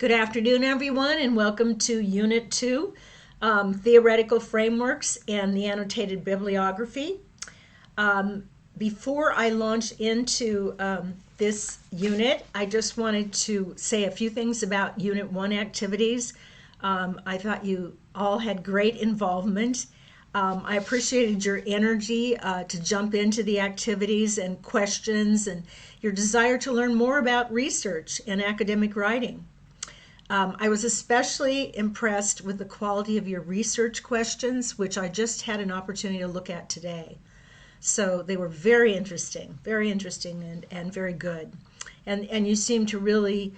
Good afternoon, everyone, and welcome to Unit 2, Theoretical Frameworks and the Annotated Bibliography. Before I launch into this unit, I just wanted to say a few things about Unit 1 activities. I thought you all had great involvement. I appreciated your energy to jump into the activities and questions and your desire to learn more about research and academic writing. I was especially impressed with the quality of your research questions, which I just had an opportunity to look at today. So they were very interesting and very good. And you seem to really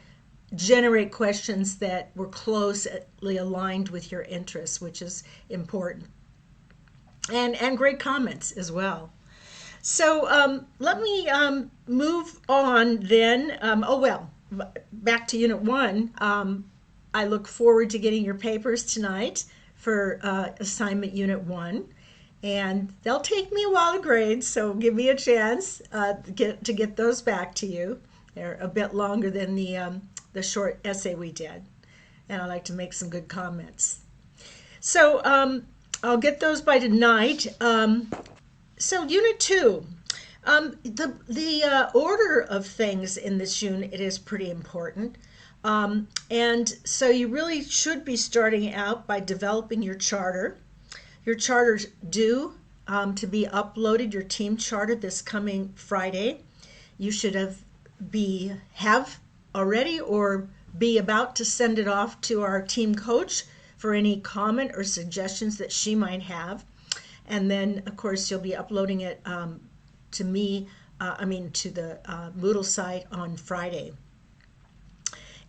generate questions that were closely aligned with your interests, which is important. And great comments as well. So let me move on then. Back to Unit 1. I look forward to getting your papers tonight for assignment Unit 1. And they'll take me a while to grade, so give me a chance to get those back to you. They're a bit longer than the short essay we did. And I like to make some good comments. So I'll get those by tonight. So Unit 2. The order of things in this unit is pretty important. And so you really should be starting out by developing your charter. Your charter's due to be uploaded, your team charter, this coming Friday. You should have already or be about to send it off to our team coach for any comment or suggestions that she might have. And then, of course, you'll be uploading it to me, to the Moodle site on Friday.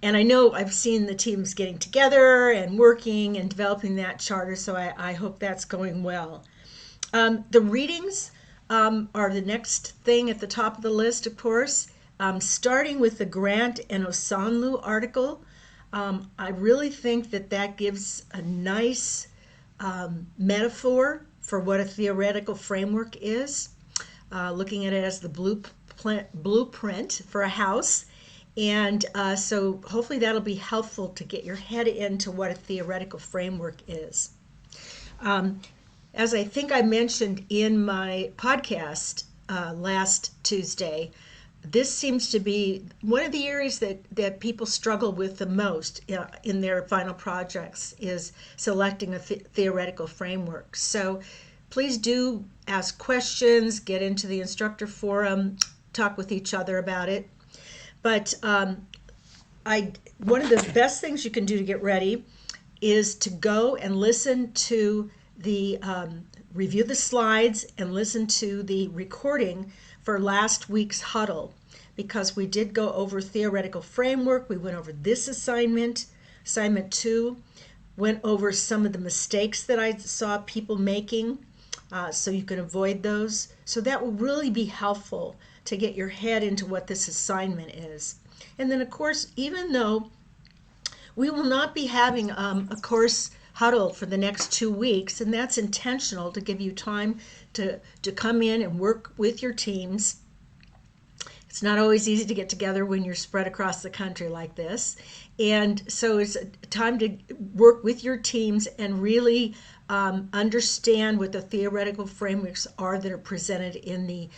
And I know I've seen the teams getting together and working and developing that charter, so I hope that's going well. The readings are the next thing at the top of the list, of course, starting with the Grant and Osanlu article. I really think that gives a nice metaphor for what a theoretical framework is. Looking at it as the blueprint for a house. And so hopefully that'll be helpful to get your head into what a theoretical framework is. As I think I mentioned in my podcast last Tuesday, this seems to be one of the areas that people struggle with the most in their final projects is selecting a theoretical framework. So please do ask questions, get into the instructor forum, talk with each other about it. But one of the best things you can do to get ready is to go and listen to review the slides and listen to the recording for last week's huddle, because we did go over theoretical framework. We went over this assignment 2, went over some of the mistakes that I saw people making, so you can avoid those. So that will really be helpful to get your head into what this assignment is. And then, of course, even though we will not be having a course huddle for the next 2 weeks, and that's intentional to give you time to come in and work with your teams. It's not always easy to get together when you're spread across the country like this. And so it's time to work with your teams and really understand what the theoretical frameworks are that are presented in the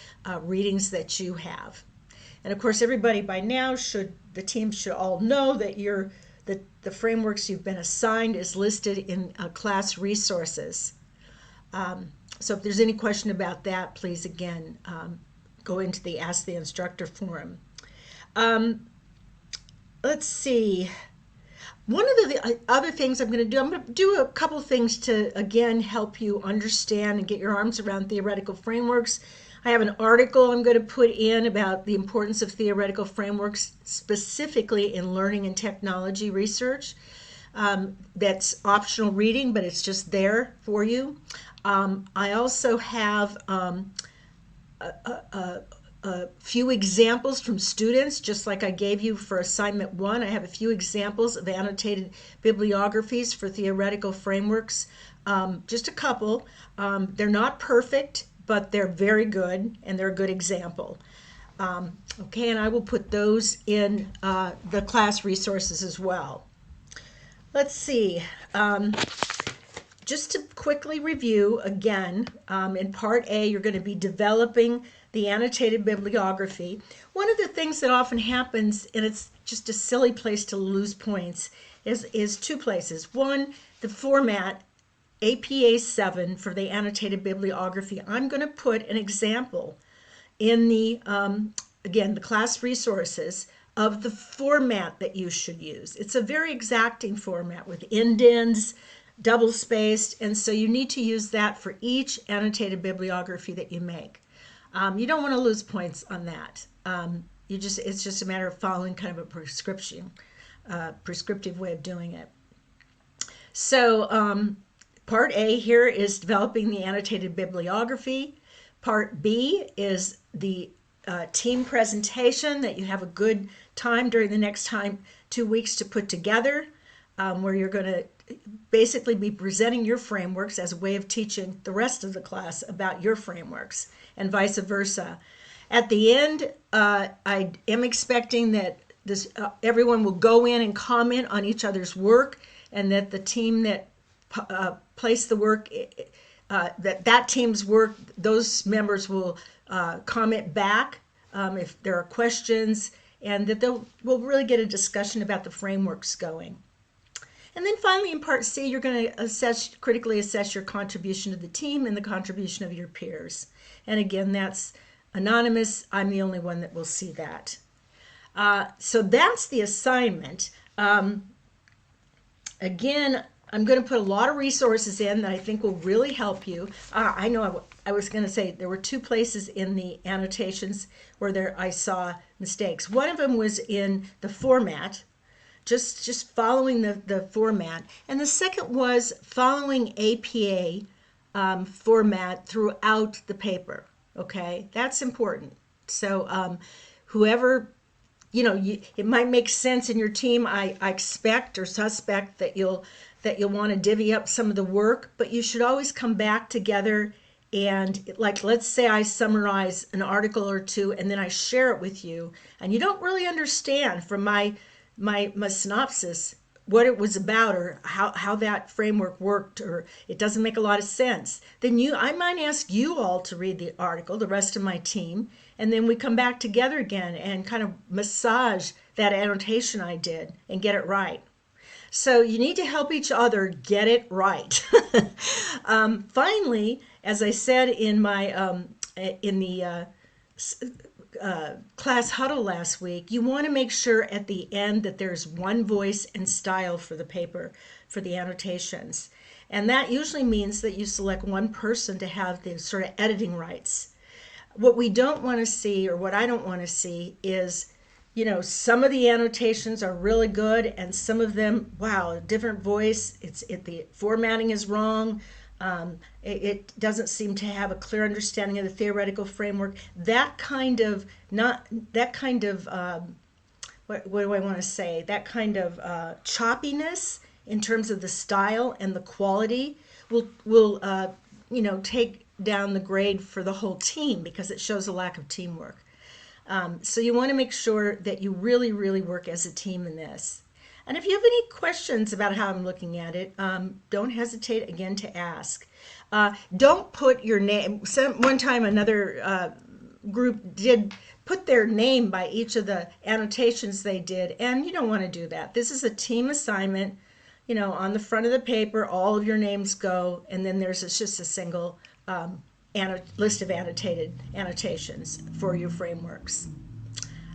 readings that you have. And of course, everybody by now the team should all know that the frameworks you've been assigned is listed in class resources. So if there's any question about that, please again go into the Ask the Instructor forum. Let's see. One of the other things I'm going to do a couple things to, again, help you understand and get your arms around theoretical frameworks. I have an article I'm going to put in about the importance of theoretical frameworks, specifically in learning and technology research. That's optional reading, but it's just there for you. I also have a few examples from students, just like I gave you for assignment 1. I have a few examples of annotated bibliographies for theoretical frameworks, just a couple. They're not perfect, but they're very good, and they're a good example. Okay, and I will put those in the class resources as well. Let's see. Just to quickly review again, in part A, you're going to be developing the annotated bibliography. One of the things that often happens, and it's just a silly place to lose points, is two places. One, the format, APA 7 for the annotated bibliography. I'm going to put an example in the, again, the class resources of the format that you should use. It's a very exacting format with indents, double spaced, and so you need to use that for each annotated bibliography that you make. You don't want to lose points on that. It's just a matter of following kind of a prescriptive way of doing it. So part A here is developing the annotated bibliography. Part B is the team presentation that you have a good time during the next 2 weeks to put together, where you're going to basically be presenting your frameworks as a way of teaching the rest of the class about your frameworks and vice versa. At the end, I am expecting that everyone will go in and comment on each other's work, and that the team that placed the work, that team's work, those members will comment back if there are questions, and that we'll really get a discussion about the frameworks going. And then finally, in part C, you're going to critically assess your contribution to the team and the contribution of your peers. And again, that's anonymous. I'm the only one that will see that. So that's the assignment. Again, I'm going to put a lot of resources in that I think will really help you. I know I was going to say there were two places in the annotations where I saw mistakes. One of them was in the format, just following the format. And the second was following APA format throughout the paper. Okay, that's important. So whoever, it might make sense in your team. I expect or suspect that you'll want to divvy up some of the work, but you should always come back together and, like, let's say I summarize an article or two and then I share it with you, and you don't really understand from my synopsis what it was about or how that framework worked, or it doesn't make a lot of sense, then I might ask you all to read the article, the rest of my team, and then we come back together again and kind of massage that annotation I did and get it right. So you need to help each other get it right. Finally, as I said in the class huddle last week, you want to make sure at the end that there's one voice and style for the paper, for the annotations. And that usually means that you select one person to have the sort of editing rights. What we don't want to see, or what I don't want to see, is some of the annotations are really good and some of them, wow, a different voice, the formatting is wrong, it doesn't seem to have a clear understanding of the theoretical framework. That kind of what do I want to say, that kind of choppiness in terms of the style and the quality will take down the grade for the whole team, because it shows a lack of teamwork. So you want to make sure that you really, really work as a team in this. And if you have any questions about how I'm looking at it, don't hesitate again to ask. Don't put your name. One time another group did put their name by each of the annotations they did, and you don't want to do that. This is a team assignment. On the front of the paper, all of your names go, and then there's just a single list of annotations for your frameworks.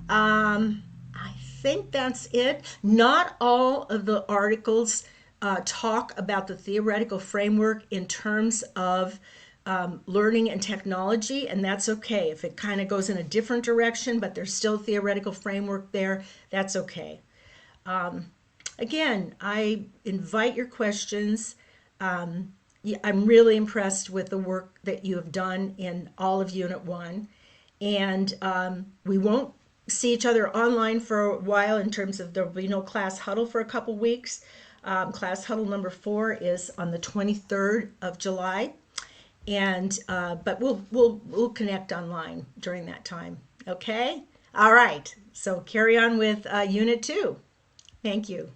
I think that's it. Not all of the articles talk about the theoretical framework in terms of learning and technology, and that's okay. If it kind of goes in a different direction, but there's still theoretical framework there, that's okay. Again, I invite your questions. I'm really impressed with the work that you have done in all of Unit 1. And we won't see each other online for a while in terms of there will be no class huddle for a couple weeks. Class huddle number 4 is on the 23rd of July. And but we'll connect online during that time. Okay? All right. So carry on with Unit 2. Thank you.